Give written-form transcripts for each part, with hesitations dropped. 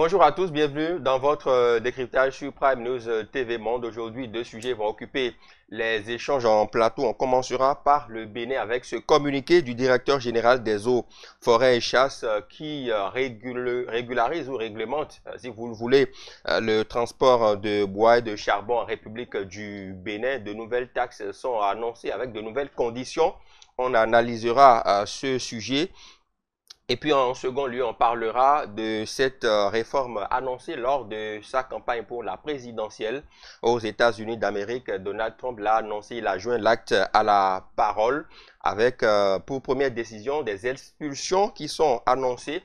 Bonjour à tous, bienvenue dans votre décryptage sur Prime News TV Monde. Aujourd'hui, deux sujets vont occuper les échanges en plateau. On commencera par le Bénin avec ce communiqué du directeur général des eaux, forêts et chasses qui régularise ou réglemente, si vous le voulez, le transport de bois et de charbon en République du Bénin. De nouvelles taxes sont annoncées avec de nouvelles conditions. On analysera ce sujet. Et puis en second lieu, on parlera de cette réforme annoncée lors de sa campagne pour la présidentielle aux États-Unis d'Amérique. Donald Trump l'a annoncé, il a joint l'acte à la parole avec pour première décision des expulsions qui sont annoncées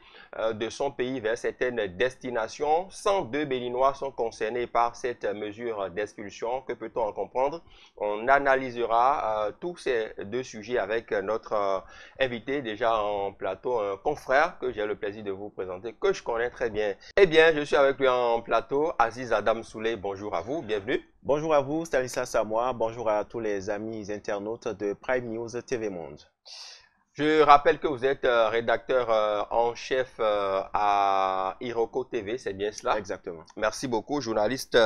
de son pays vers certaines destinations. 102 Béninois sont concernés par cette mesure d'expulsion. Que peut-on en comprendre? On analysera tous ces deux sujets avec notre invité déjà en plateau, un confrère que j'ai le plaisir de vous présenter, que je connais très bien. Eh bien, je suis avec lui en plateau, Aziz Adam Souley. Bonjour à vous, bienvenue. Bonjour à vous, Stanislas Samoa. Bonjour à tous les amis internautes de Prime News TV Monde. Je rappelle que vous êtes rédacteur en chef à Iroko TV, c'est bien cela? Exactement. Merci beaucoup, journaliste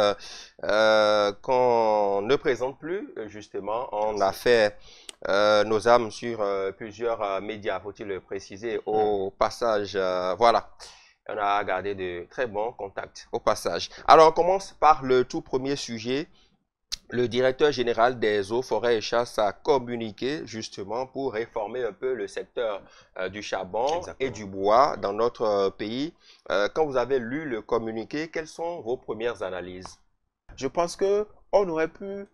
qu'on ne présente plus, justement. On a fait nos âmes sur plusieurs médias, faut-il le préciser, au passage. Voilà, on a gardé de très bons contacts au passage. Alors, on commence par le tout premier sujet. Le directeur général des eaux, forêts et chasses a communiqué justement pour réformer un peu le secteur du charbon et du bois dans notre pays. Quand vous avez lu le communiqué, quelles sont vos premières analyses? Je pense qu'on aurait pu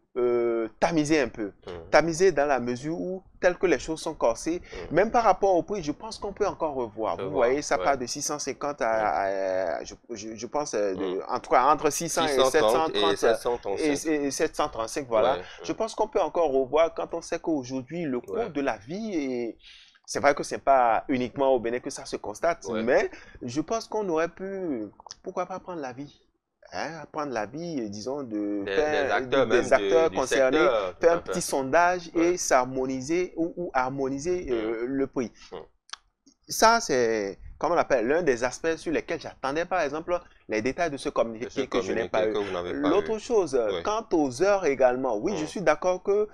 tamiser un peu. Tamiser dans la mesure où, tel que les choses sont corsées, même par rapport au prix, je pense qu'on peut encore revoir. Vous voyez, ça part de 650 à je pense, en tout cas, entre 600 et 730 et 735, voilà. Je pense qu'on peut encore revoir quand on sait qu'aujourd'hui, le coût de la vie est... C'est vrai que ce n'est pas uniquement au Bénin que ça se constate, mais je pense qu'on aurait pu, pourquoi pas prendre la vie? Prendre l'avis, disons, des acteurs concernés, secteur, faire un petit sondage et s'harmoniser ou harmoniser le prix. Ça, c'est, comment on appelle, l'un des aspects sur lesquels j'attendais, par exemple, les détails de ce communiqué que je n'ai pas eu. L'autre chose, quant aux heures également, oui, je suis d'accord que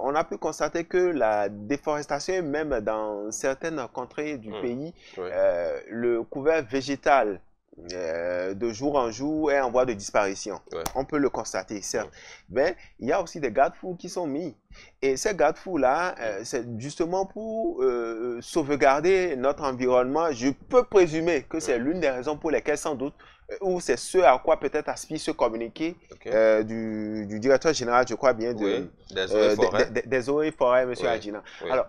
on a pu constater que la déforestation, même dans certaines contrées du pays, le couvert végétal, de jour en jour est en voie de disparition. On peut le constater, certes. Mais il y a aussi des garde-fous qui sont mis. Et ces garde-fous-là, c'est justement pour sauvegarder notre environnement. Je peux présumer que c'est l'une des raisons pour lesquelles, sans doute, ou c'est ce à quoi peut-être aspire ce communiqué du directeur général, je crois bien, des eaux et forêts, M. Adjina. Alors,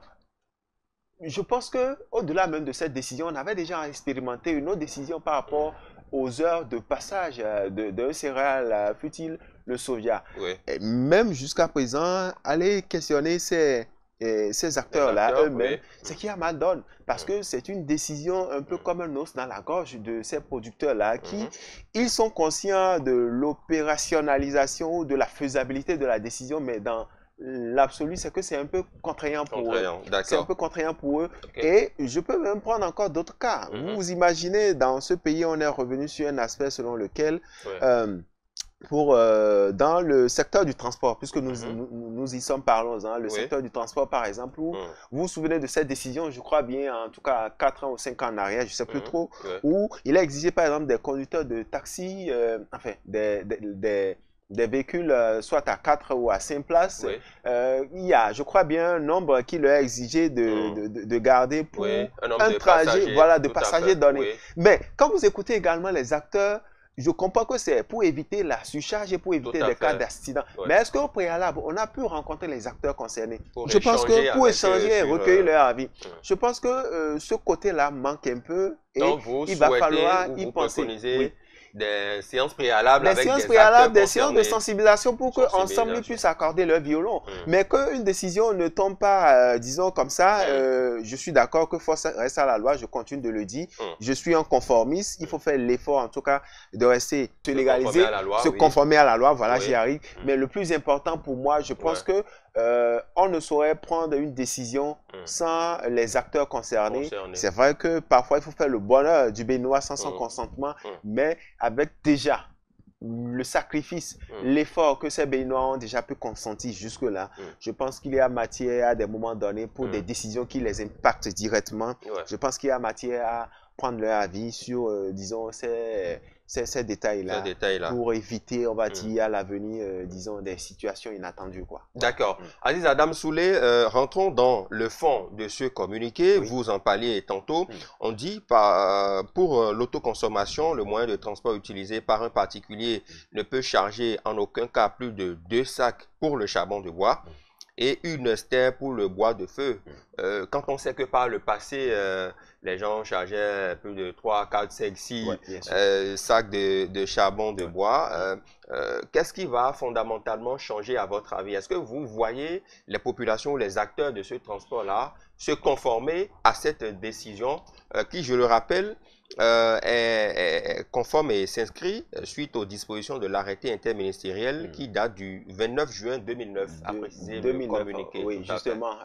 je pense qu'au-delà même de cette décision, on avait déjà expérimenté une autre décision par rapport aux heures de passage d'un céréal, fut-il le soja. Et même jusqu'à présent, aller questionner ces acteurs-là eux-mêmes, c'est qui a mal donne. Parce que c'est une décision un peu comme un os dans la gorge de ces producteurs-là qui, ils sont conscients de l'opérationnalisation ou de la faisabilité de la décision, mais dans l'absolu, c'est que c'est un peu contraignant pour eux. C'est un peu contraignant pour eux. Et je peux même prendre encore d'autres cas. Vous imaginez, dans ce pays, on est revenu sur un aspect selon lequel, dans le secteur du transport, puisque nous y sommes, parlons-en, le secteur du transport, par exemple, où vous vous souvenez de cette décision, je crois bien, en tout cas 4 ans ou 5 ans en arrière, je ne sais plus trop, où il a exigé, par exemple, des conducteurs de taxi, enfin, des véhicules soit à 4 ou à 5 places, il y a, je crois bien, un nombre qui leur a exigé de garder pour un trajet de passagers donné. Mais quand vous écoutez également les acteurs, je comprends que c'est pour éviter la surcharge et pour éviter des cas d'accident. Mais est-ce qu'au préalable, on a pu rencontrer les acteurs concernés? Je pense que pour échanger et recueillir leur avis. Je pense que ce côté-là manque un peu et il va falloir y penser. Des séances préalables des séances de sensibilisation pour qu'ensemble ils puissent accorder leur violon. Mais qu'une décision ne tombe pas, disons comme ça, je suis d'accord que force reste à la loi, je continue de le dire. Je suis un conformiste, il faut faire l'effort en tout cas de rester, se légaliser, se conformer à la loi, voilà, j'y arrive. Mais le plus important pour moi, je pense que on ne saurait prendre une décision sans les acteurs concernés. C'est vrai que parfois, il faut faire le bonheur du Béninois sans son consentement, mais avec déjà le sacrifice, l'effort que ces Béninois ont déjà pu consentir jusque-là, je pense qu'il y a matière à des moments donnés pour des décisions qui les impactent directement. Je pense qu'il y a matière à prendre leur avis sur, disons, ces détails-là pour éviter, on va dire, à l'avenir, disons, des situations inattendues, quoi. D'accord. Aziz Adam Soulé, rentrons dans le fond de ce communiqué. Vous en parliez tantôt. On dit, pour l'autoconsommation, le moyen de transport utilisé par un particulier ne peut charger en aucun cas plus de 2 sacs pour le charbon de bois et une stère pour le bois de feu. Quand on sait que par le passé, les gens chargeaient plus de 3, 4, 5, 6 sacs de charbon de bois, qu'est-ce qui va fondamentalement changer à votre avis? Est-ce que vous voyez les populations ou les acteurs de ce transport-là se conformer à cette décision qui, je le rappelle, est conforme et s'inscrit suite aux dispositions de l'arrêté interministériel qui date du 29 juin 2009, à préciser le communiqué. Oui, justement.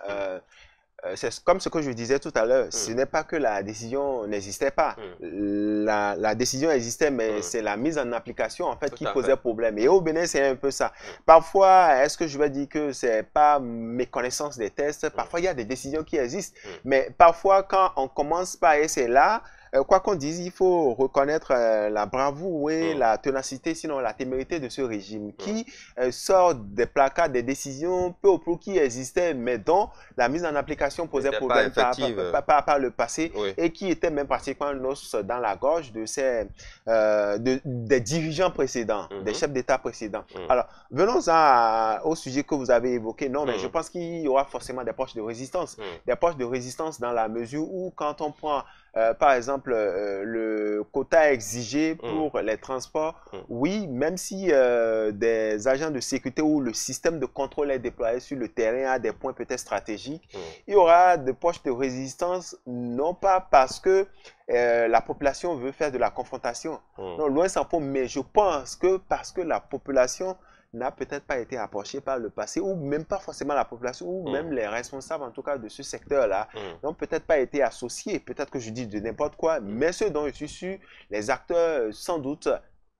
C'est comme ce que je disais tout à l'heure, ce n'est pas que la décision n'existait pas. La décision existait, mais c'est la mise en application en fait qui posait problème. Et au Bénin, c'est un peu ça. Parfois, est-ce que je vais dire que c'est pas méconnaissance des tests? Parfois, il y a des décisions qui existent. Mais parfois, quand on commence par essayer là, quoi qu'on dise, il faut reconnaître la bravoure et la ténacité, sinon la témérité de ce régime qui sort des placards des décisions peu ou prou qui existaient, mais dont la mise en application posait problème par le passé et qui était même pratiquement l'os dans la gorge de des dirigeants précédents, des chefs d'État précédents. Alors, venons-en au sujet que vous avez évoqué. Non, mais je pense qu'il y aura forcément des poches de résistance. Des poches de résistance dans la mesure où quand on prend par exemple, le quota exigé pour les transports, oui, même si des agents de sécurité ou le système de contrôle est déployé sur le terrain à des points peut-être stratégiques, il y aura des poches de résistance, non pas parce que la population veut faire de la confrontation, non, loin s'en faut, mais je pense que parce que la population n'a peut-être pas été approché par le passé, ou même pas forcément la population, ou même les responsables en tout cas de ce secteur-là, n'ont peut-être pas été associés, peut-être que je dis de n'importe quoi, mais ceux dont je suis sûr, les acteurs sans doute,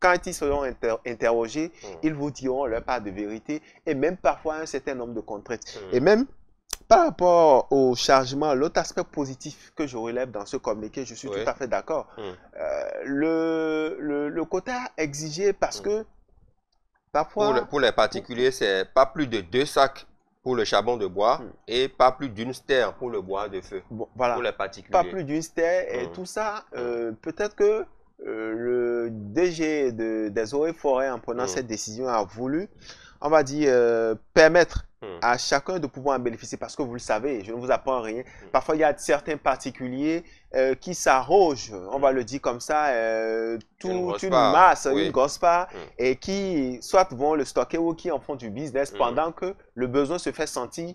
quand ils seront interrogés, ils vous diront leur part de vérité, et même parfois un certain nombre de contraintes. Et même par rapport au chargement, l'autre aspect positif que je relève dans ce communiqué, je suis tout à fait d'accord, le quota exigé parce que parfois, pour les particuliers, c'est pas plus de 2 sacs pour le charbon de bois et pas plus d'une stère pour le bois de feu. Voilà, pour les particuliers. Pas plus d'une stère et tout ça, peut-être que le DG des eaux et forêts, en prenant cette décision, a voulu, on va dire, permettre à chacun de pouvoir en bénéficier parce que vous le savez, je ne vous apprends rien. Parfois, il y a certains particuliers qui s'arrogent, on va le dire comme ça, toute une masse, une grosse part, et qui soit vont le stocker ou qui en font du business pendant que le besoin se fait sentir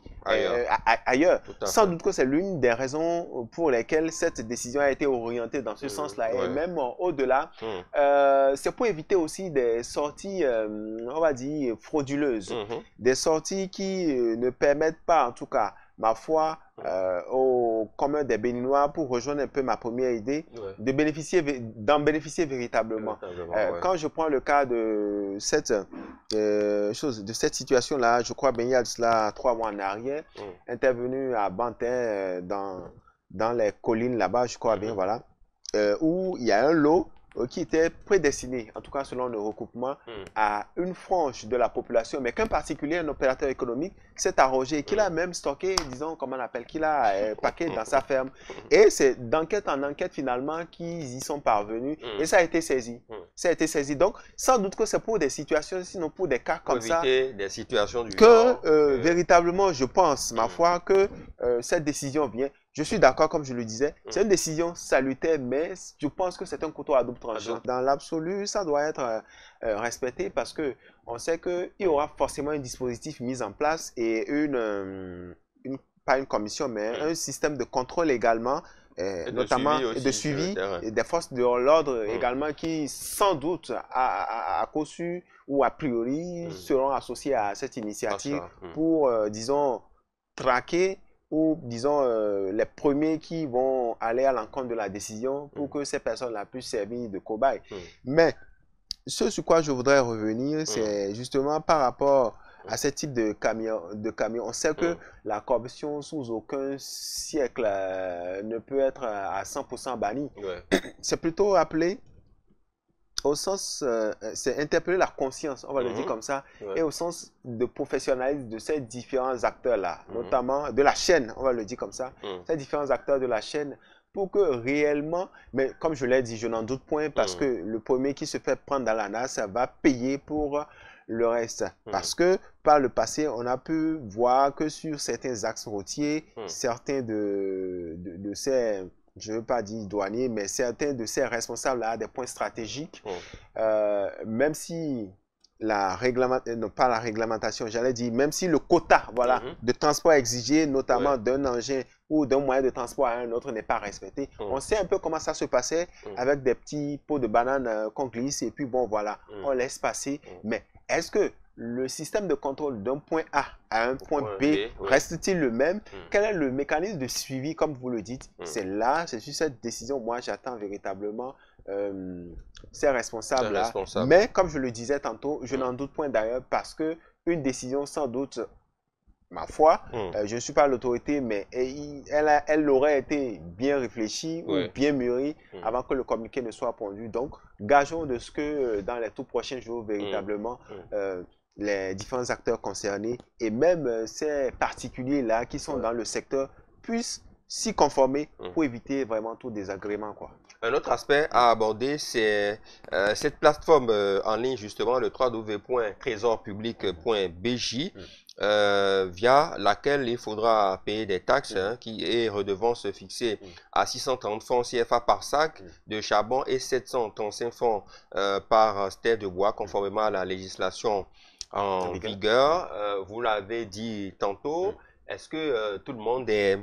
ailleurs. Sans doute que c'est l'une des raisons pour lesquelles cette décision a été orientée dans ce sens-là. Et même au-delà, c'est pour éviter aussi des sorties, on va dire, frauduleuses. Des sorties qui ne permettent pas, en tout cas, ma foi, au commun des Béninois, pour rejoindre un peu ma première idée, d'en bénéficier véritablement. Quand je prends le cas de cette situation-là, je crois bien il y a de cela 3 mois en arrière, intervenu à Bantin, dans les collines là-bas, je crois bien, voilà, où il y a un lot qui était prédestiné, en tout cas selon le recoupement, à une frange de la population, mais qu'un particulier, un opérateur économique, s'est arrogé, qu'il a même stocké, disons, comment on appelle, qu'il a paqué dans sa ferme. Et c'est d'enquête en enquête, finalement, qu'ils y sont parvenus, et ça a été saisi. Ça a été saisi. Donc, sans doute que c'est pour des situations, sinon pour des cas comme ça, des situations du que véritablement, je pense, ma foi, que cette décision vient. Je suis d'accord, comme je le disais, c'est une décision salutaire, mais je pense que c'est un couteau à double tranchant. Dans l'absolu, ça doit être respecté parce que on sait qu'il y aura forcément un dispositif mis en place et pas une commission, mais un système de contrôle également notamment de suivi et des forces de l'ordre également qui, sans doute, à cause sûr ou a priori, seront associés à cette initiative pour, disons, traquer ou, disons, les premiers qui vont aller à l'encontre de la décision pour que ces personnes-là puissent servir de cobayes. Mais ce sur quoi je voudrais revenir, c'est justement par rapport à ce type de camion. On sait que la corruption, sous aucun siècle, ne peut être à 100% bannie. C'est plutôt appelé au sens, c'est interpeller la conscience, on va le dire comme ça, et au sens de professionnalisme de ces différents acteurs-là, notamment de la chaîne, on va le dire comme ça, ces différents acteurs de la chaîne, pour que réellement, mais comme je l'ai dit, je n'en doute point, parce que le premier qui se fait prendre dans la nasse va payer pour le reste. Parce que par le passé, on a pu voir que sur certains axes routiers, certains de ces, je ne veux pas dire douaniers, mais certains de ces responsables à des points stratégiques, même si la réglementation, non pas la réglementation, j'allais dire, même si le quota de transport exigé, notamment d'un engin ou d'un moyen de transport à un autre n'est pas respecté, on sait un peu comment ça se passait avec des petits pots de bananes qu'on glisse et puis bon voilà, on laisse passer. Mais est-ce que le système de contrôle d'un point A à un point B reste-t-il le même? Quel est le mécanisme de suivi, comme vous le dites? C'est là, c'est sur cette décision, moi j'attends véritablement ces responsables-là. Mais comme je le disais tantôt, je n'en doute point d'ailleurs parce que une décision sans doute, ma foi, je ne suis pas l'autorité, mais elle aurait été bien réfléchie ou bien mûrie avant que le communiqué ne soit pondu. Donc, gageons de ce que dans les tout prochains jours, véritablement, les différents acteurs concernés et même ces particuliers-là qui sont dans le secteur puissent s'y conformer pour éviter vraiment tout désagrément, quoi. Un autre aspect à aborder, c'est cette plateforme en ligne, justement, le www.trésorpublic.bj, via laquelle il faudra payer des taxes et redevances fixées à 630 francs CFA par sac de charbon et 735 francs par stère de bois, conformément à la législation en vigueur. Vous l'avez dit tantôt, est-ce que tout le monde est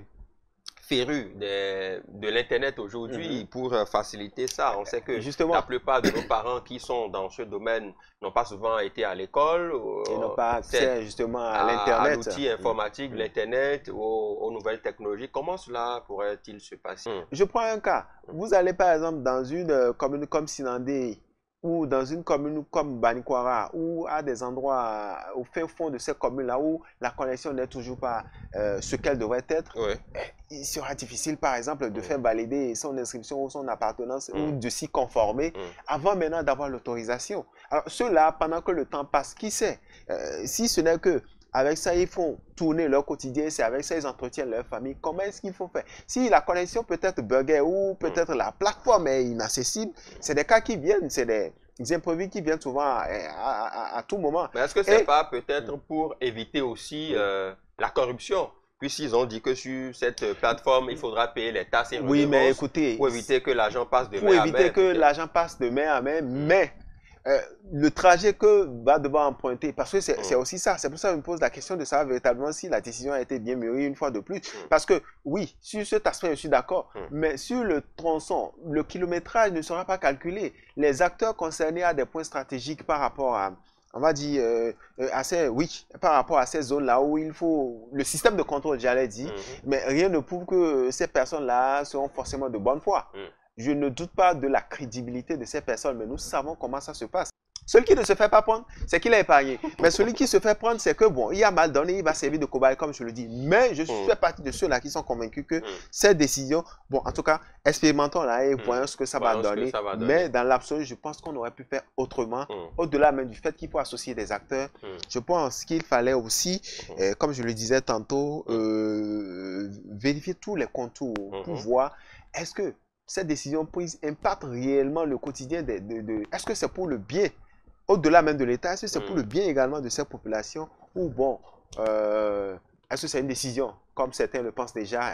féru de l'Internet aujourd'hui pour faciliter ça? On sait que justement, la plupart de nos parents qui sont dans ce domaine n'ont pas souvent été à l'école. Ils n'ont pas accès justement à l'Internet. À l'outil informatique, l'Internet, aux nouvelles technologies. Comment cela pourrait-il se passer? Je prends un cas. Vous allez par exemple dans une commune comme Sinandé, ou dans une commune comme Banikwara, ou à des endroits au fin fond de ces communes-là où la connexion n'est toujours pas ce qu'elle devrait être, il sera difficile par exemple de faire valider son inscription ou son appartenance ou de s'y conformer avant maintenant d'avoir l'autorisation. Alors ceux-là, pendant que le temps passe, qui sait, si ce n'est que avec ça, ils font tourner leur quotidien, c'est avec ça, ils entretiennent leur famille. Comment est-ce qu'il faut faire? Si la connexion peut être buggée ou peut-être la plateforme est inaccessible, c'est des cas qui viennent, c'est des imprévus qui viennent souvent à tout moment. Mais est-ce que c'est pas peut-être pour éviter aussi la corruption? Puisqu'ils ont dit que sur cette plateforme, il faudra payer les taxes et redevances mais écoutez, pour éviter que l'argent passe de main à main. Pour éviter que l'argent passe de main à main, mais le trajet que va devoir emprunter, parce que c'est aussi ça, c'est pour ça que je me pose la question de savoir véritablement si la décision a été bien mûrie une fois de plus. Parce que oui, sur cet aspect, je suis d'accord, mais sur le tronçon, le kilométrage ne sera pas calculé. Les acteurs concernés à des points stratégiques par rapport à, on va dire, par rapport à ces zones-là où il faut le système de contrôle, j'allais dire, mais rien ne prouve que ces personnes-là seront forcément de bonne foi. Je ne doute pas de la crédibilité de ces personnes, mais nous savons comment ça se passe. Celui qui ne se fait pas prendre, c'est qu'il a épargné. Mais celui qui se fait prendre, c'est que bon, il a mal donné, il va servir de cobaye, comme je le dis. Mais je fais partie de ceux-là qui sont convaincus que cette décision, bon, en tout cas, expérimentons-la et voyons ce que ça va donner. Mais dans l'absolu, je pense qu'on aurait pu faire autrement. Au-delà même du fait qu'il faut associer des acteurs, je pense qu'il fallait aussi, comme je le disais tantôt, vérifier tous les contours pour voir est-ce que cette décision prise impacte réellement le quotidien est-ce que c'est pour le bien, au-delà même de l'État, est-ce que c'est pour le bien également de ces populations ou bon, est-ce que c'est une décision, comme certains le pensent déjà,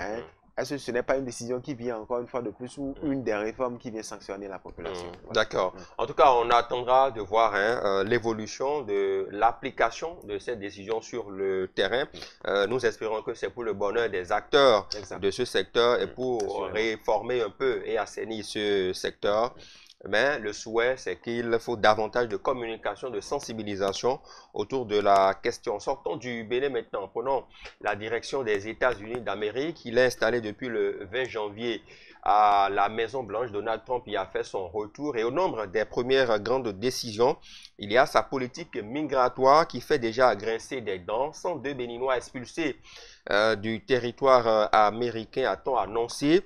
est-ce que ce n'est pas une décision qui vient encore une fois de plus ou une des réformes qui vient sanctionner la population? Voilà. D'accord. En tout cas, on attendra de voir l'évolution de l'application de cette décision sur le terrain. Nous espérons que c'est pour le bonheur des acteurs de ce secteur et pour réformer un peu et assainir ce secteur. Mais le souhait, c'est qu'il faut davantage de communication, de sensibilisation autour de la question. Sortons du Bénin maintenant. Prenons la direction des États-Unis d'Amérique. Il est installé depuis le 20 janvier à la Maison-Blanche. Donald Trump y a fait son retour. Et au nombre des premières grandes décisions, il y a sa politique migratoire qui fait déjà grincer des dents. 102 Béninois expulsés du territoire américain, a-t-on annoncé.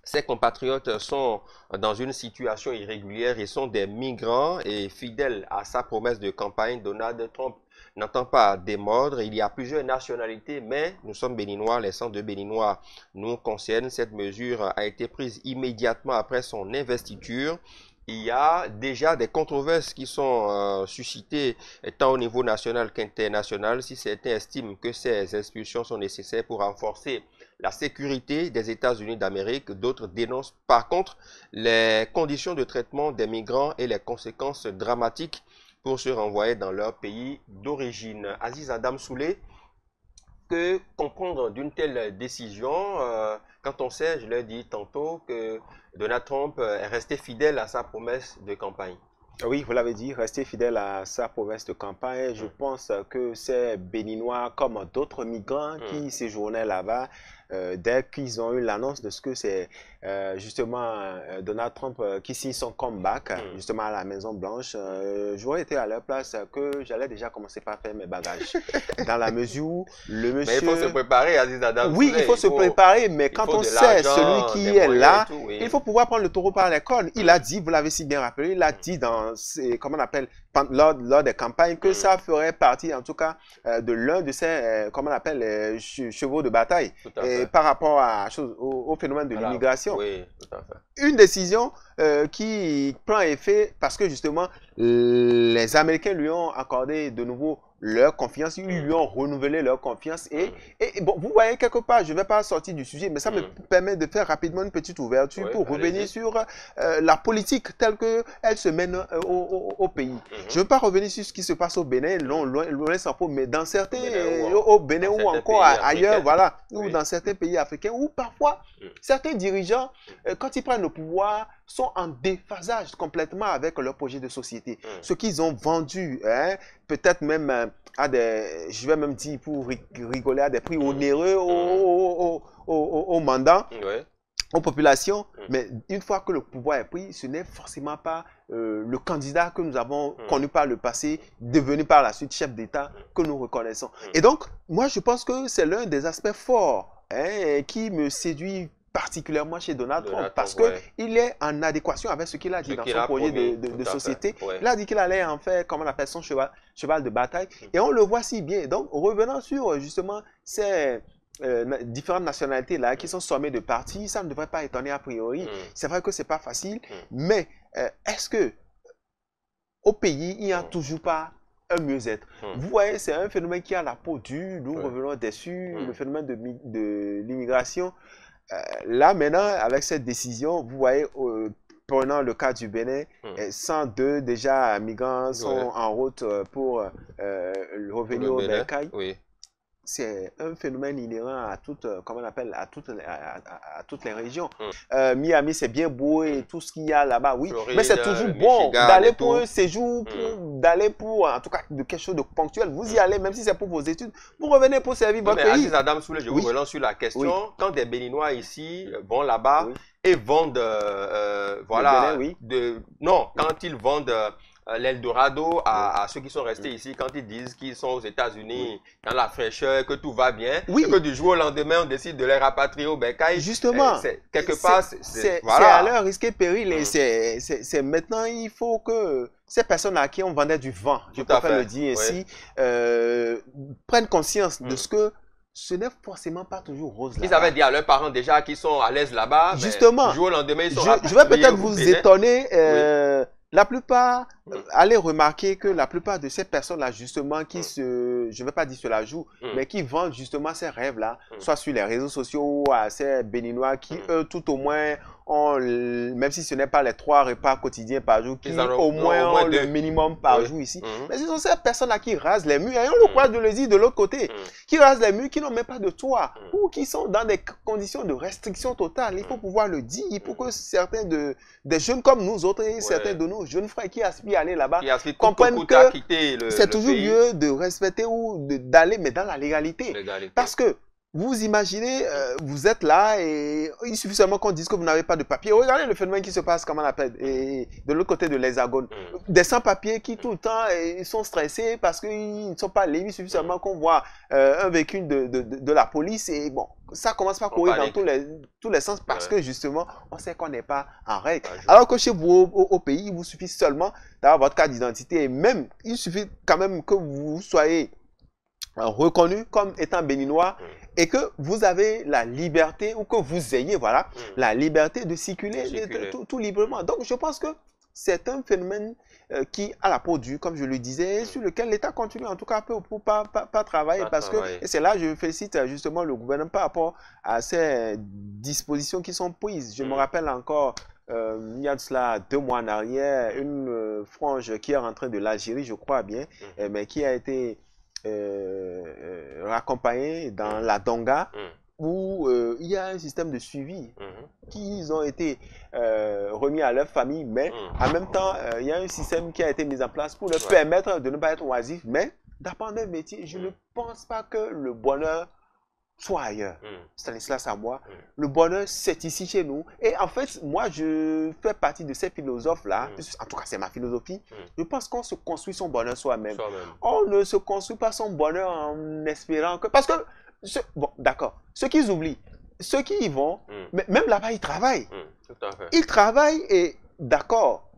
Ses compatriotes sont dans une situation irrégulière et sont des migrants et fidèles à sa promesse de campagne. Donald Trump n'entend pas démordre. Il y a plusieurs nationalités, mais nous sommes béninois. Les 102 béninois nous concernent. Cette mesure a été prise immédiatement après son investiture. Il y a déjà des controverses qui sont suscitées tant au niveau national qu'international. Si certains estiment que ces expulsions sont nécessaires pour renforcer la sécurité des États-Unis d'Amérique, d'autres dénoncent par contre les conditions de traitement des migrants et les conséquences dramatiques pour se renvoyer dans leur pays d'origine. Aziz Adam Soulé, que comprendre d'une telle décision quand on sait, je l'ai dit tantôt, que Donald Trump est resté fidèle à sa promesse de campagne? Oui, vous l'avez dit, rester fidèle à sa promesse de campagne. Je pense que ces Béninois, comme d'autres migrants qui séjournaient là-bas, dès qu'ils ont eu l'annonce de ce que c'est justement Donald Trump qui signe son comeback justement à la Maison-Blanche, j'aurais été à leur place que j'allais déjà commencer par faire mes bagages. Dans la mesure où le monsieur... Mais il faut se préparer, Aziz Adam. Oui, il faut se préparer, mais quand on sait celui qui est là, il faut pouvoir prendre le taureau par les cornes. Il a dit, vous l'avez si bien rappelé, il a dit dans, comment on appelle, lors des campagnes que ça ferait partie en tout cas de l'un de ces, comment on appelle, chevaux de bataille. Par rapport au phénomène de l'immigration. Oui, tout à fait. Une décision qui prend effet parce que justement, les Américains lui ont accordé de nouveau leur confiance, ils lui ont renouvelé leur confiance. Et bon, vous voyez quelque part, je ne vais pas sortir du sujet, mais ça me permet de faire rapidement une petite ouverture pour revenir sur la politique telle qu'elle se mène au pays. Je ne veux pas revenir sur ce qui se passe au Bénin, loin s'en faut, mais dans certains, au Bénin ou encore ailleurs, voilà, ou dans certains pays africains, où parfois, certains dirigeants, quand ils prennent le pouvoir, sont en déphasage complètement avec leur projet de société. Ce qu'ils ont vendu, hein, peut-être même à des, je vais même dire pour rigoler, à des prix onéreux aux mandants, aux populations. Mais une fois que le pouvoir est pris, ce n'est forcément pas le candidat que nous avons connu par le passé, devenu par la suite chef d'État, que nous reconnaissons. Et donc, moi, je pense que c'est l'un des aspects forts qui me séduit particulièrement chez Donald Trump, parce qu'il est en adéquation avec ce qu'il a dit dans son projet de société. Il a dit qu'il allait en faire, comme on appelle, son cheval de bataille. Et on le voit si bien. Donc, revenant sur justement ces différentes nationalités là qui sont sommées de partis, ça ne devrait pas étonner a priori. C'est vrai que c'est pas facile, mais est-ce que au pays, il n'y a toujours pas un mieux-être? Vous voyez, c'est un phénomène qui a la peau dure, nous revenons dessus, le phénomène de l'immigration. Là, maintenant, avec cette décision, vous voyez, prenant le cas du Bénin, 102 déjà migrants sont en route pour revenir au Bercail. C'est un phénomène inhérent à toutes, comment on appelle, à toutes les régions. Miami, c'est bien beau et tout ce qu'il y a là-bas, oui. Floride, mais c'est toujours bon d'aller pour un séjour, d'aller pour, en tout cas, de quelque chose de ponctuel. Vous y allez, même si c'est pour vos études, vous revenez pour servir votre pays. Aziz Adam Soulé, je vous relance sur la question. Quand des Béninois ici vont là-bas et vendent, voilà, non, quand ils vendent l'Eldorado à ceux qui sont restés ici, quand ils disent qu'ils sont aux États-Unis, dans la fraîcheur, que tout va bien, et que du jour au lendemain, on décide de les rapatrier au Bercail. Justement, quelque part, c'est à leur risque et péril. Et c'est maintenant, il faut que ces personnes à qui on vendait du vent, je préfère le dire ainsi, prennent conscience de ce que ce n'est forcément pas toujours rose. Ils avaient dit à leurs parents déjà qu'ils sont à l'aise là-bas. Justement. Du jour au lendemain, ils sont je vais peut-être vous étonner. La plupart, allez remarquer que la plupart de ces personnes-là, justement, qui je ne vais pas dire se la jouent, mais qui vendent justement ces rêves-là, soit sur les réseaux sociaux ou à ces Béninois qui, eux, tout au moins, ont, même si ce n'est pas les 3 repas quotidiens par jour, qui au moins ont le minimum par jour ici. Mais ce sont ces personnes-là qui rasent les murs, et on le croit de le dire de l'autre côté, qui rasent les murs, qui n'ont même pas de toit, ou qui sont dans des conditions de restriction totale. Il faut pouvoir le dire, pour que certains des jeunes comme nous autres, et certains de nos jeunes frères qui aspirent à aller là-bas, comprennent que c'est toujours mieux de respecter ou d'aller, mais dans la légalité. Parce que vous imaginez, vous êtes là et il suffit seulement qu'on dise que vous n'avez pas de papier. Regardez le phénomène qui se passe, comment on appelle, et de l'autre côté de l'hexagone. Des sans-papiers qui tout le temps ils sont stressés parce qu'ils ne sont pas libres. Il suffit seulement qu'on voit un véhicule de la police et bon, ça commence par courir dans tous les sens parce que justement, on sait qu'on n'est pas en règle. Alors que chez vous, au pays, il vous suffit seulement d'avoir votre carte d'identité et même, il suffit quand même que vous soyez reconnu comme étant béninois et que vous avez la liberté ou que vous ayez voilà, la liberté de circuler, tout librement. Donc, je pense que c'est un phénomène qui a la peau dure, comme je le disais, sur lequel l'État continue en tout cas pour pas travailler. Parce que, et c'est là que je félicite justement le gouvernement par rapport à ces dispositions qui sont prises. Je me rappelle encore, il y a de cela 2 mois en arrière, une frange qui est rentrée de l'Algérie, je crois bien, mais qui a été raccompagnés dans la Donga où il y a un système de suivi qui ont été remis à leur famille, mais en même temps, il y a un système qui a été mis en place pour leur permettre de ne pas être oisifs, mais d'apprendre un métier. Je ne pense pas que le bonheur soit ailleurs. Stanislas à moi, le bonheur, c'est ici chez nous. Et en fait, moi, je fais partie de ces philosophes-là. En tout cas, c'est ma philosophie. Je pense qu'on se construit son bonheur soi-même. On ne se construit pas son bonheur en espérant que... Parce que, bon, d'accord, ceux qui oublient, ceux qui y vont, même là-bas, ils travaillent. Tout à fait. Ils travaillent et, d'accord,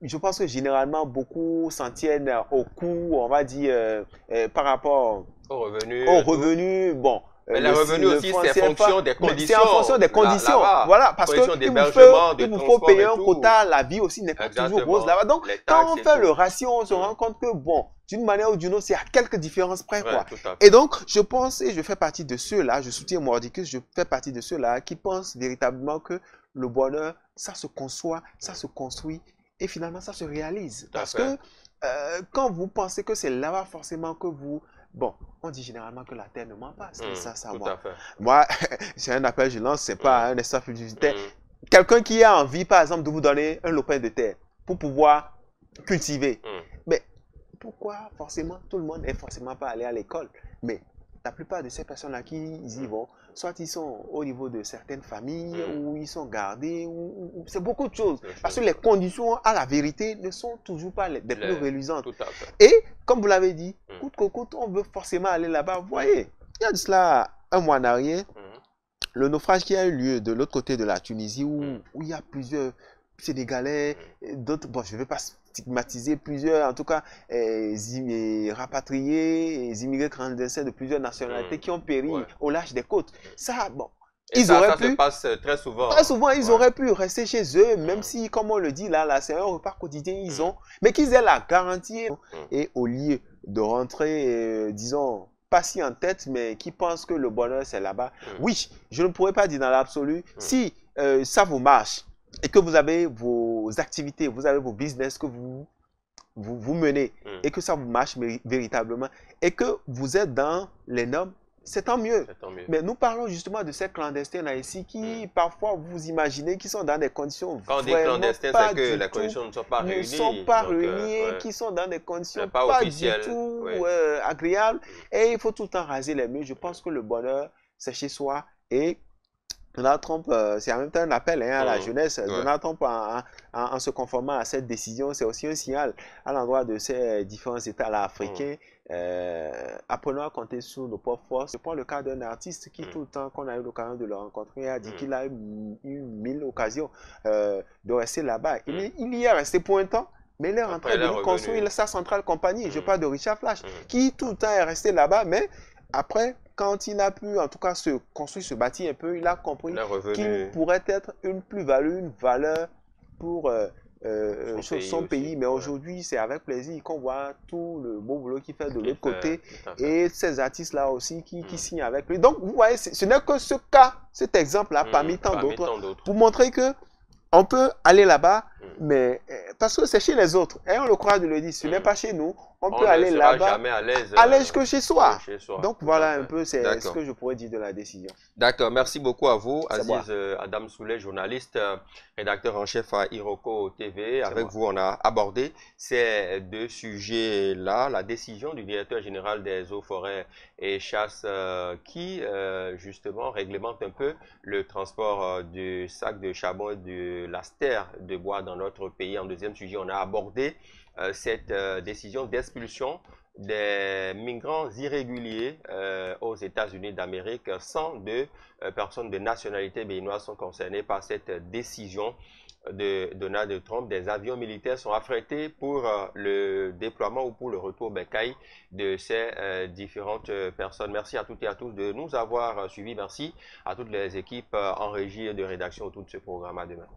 je pense que généralement, beaucoup s'en tiennent au coût, on va dire, par rapport aux revenus. Bon, mais les revenus aussi, c'est en fonction des conditions. C'est en fonction des conditions. Voilà, parce qu'il vous faut payer un quota, la vie aussi n'est pas toujours rose là-bas. Donc, quand on fait le ratio, on se rend compte que, bon, d'une manière ou d'une autre, c'est à quelques différences près, quoi. Et donc, je pense, et je fais partie de ceux-là, je soutiens Mordicus, je fais partie de ceux-là qui pensent véritablement que le bonheur, ça se conçoit, ça se construit, et finalement, ça se réalise. Parce que, quand vous pensez que c'est là-bas forcément que vous... Bon, on dit généralement que la terre ne ment pas. C'est ça, moi. Moi, c'est un appel, je lance, c'est pas un instant publicitaire. Quelqu'un qui a envie, par exemple, de vous donner un lopin de terre pour pouvoir cultiver. Mais pourquoi forcément tout le monde n'est forcément pas allé à l'école? Mais la plupart de ces personnes-là qui y vont, soit ils sont au niveau de certaines familles, ou ils sont gardés, ou c'est beaucoup de choses. Parce que les conditions, à la vérité, ne sont toujours pas les plus reluisantes. Et, comme vous l'avez dit, coûte que coûte, on veut forcément aller là-bas. Vous voyez, il y a de cela 1 mois en arrière, le naufrage qui a eu lieu de l'autre côté de la Tunisie, où il y a plusieurs Sénégalais, d'autres, bon, je ne vais pas stigmatiser, plusieurs, en tout cas, rapatriés, immigrés clandestins de plusieurs nationalités qui ont péri au large des côtes. Ça, bon, ils auraient pu... Ça se passe très souvent. Très souvent, ils auraient pu rester chez eux, même si, comme on le dit là c'est un repas quotidien, ils ont, mais qu'ils aient la garantie. Et au lieu de rentrer, disons, pas si en tête, mais qui pensent que le bonheur, c'est là-bas. Oui, je ne pourrais pas dire dans l'absolu, si ça vous marche, et que vous avez vos activités, vous avez vos business que vous menez, et que ça vous marche véritablement, et que vous êtes dans les normes, c'est tant mieux. Mais nous parlons justement de ces clandestins-là ici qui, parfois, vous imaginez, qui sont dans des conditions quand on dit clandestins, c'est que les conditions ne sont pas réunies. Ne sont pas réunies, qui sont dans des conditions pas du tout agréables. Et il faut tout le temps raser les murs. Je pense que le bonheur, c'est chez soi. Et Donald Trump, c'est en même temps un appel à la jeunesse. Donald Trump, en se conformant à cette décision, c'est aussi un signal à l'endroit de ces différents États africains. Apprenons à compter sur nos propres forces. Je prends le cas d'un artiste qui, tout le temps qu'on a eu l'occasion de le rencontrer, a dit qu'il a eu 1000 occasions de rester là-bas. Il y est resté pour un temps, mais il est rentré de reconstruire sa centrale compagnie. Je parle de Richard Flash, qui tout le temps est resté là-bas, mais après, quand il a pu, en tout cas, se construire, se bâtir un peu, il a compris qu'il pourrait être une plus-value, une valeur pour son pays. Mais aujourd'hui, c'est avec plaisir qu'on voit tout le beau boulot qu'il fait de l'autre côté. Et ces artistes-là aussi qui signent avec lui. Donc, vous voyez, ce n'est que ce cas, cet exemple-là, parmi tant d'autres, pour montrer que on peut aller là-bas, mais parce que c'est chez les autres. Et on le croit de le dire, ce n'est pas chez nous. On peut aller là-bas, à l'aise que chez soi. Donc voilà un peu, c'est ce que je pourrais dire de la décision. D'accord, merci beaucoup à vous, Aziz Adam Souley, journaliste, rédacteur en chef à Iroko TV. Avec vous, on a abordé ces deux sujets-là, la décision du directeur général des eaux, forêts et chasses qui, justement, réglemente un peu le transport du sac de charbon et de la stère de bois dans notre pays. En deuxième sujet, on a abordé cette décision d'expulsion des migrants irréguliers aux États-Unis d'Amérique. 102 personnes de nationalité béninoise sont concernées par cette décision de Donald Trump. Des avions militaires sont affrétés pour le déploiement ou pour le retour bécaille de ces différentes personnes. Merci à toutes et à tous de nous avoir suivis. Merci à toutes les équipes en régie et de rédaction autour de ce programme. À demain.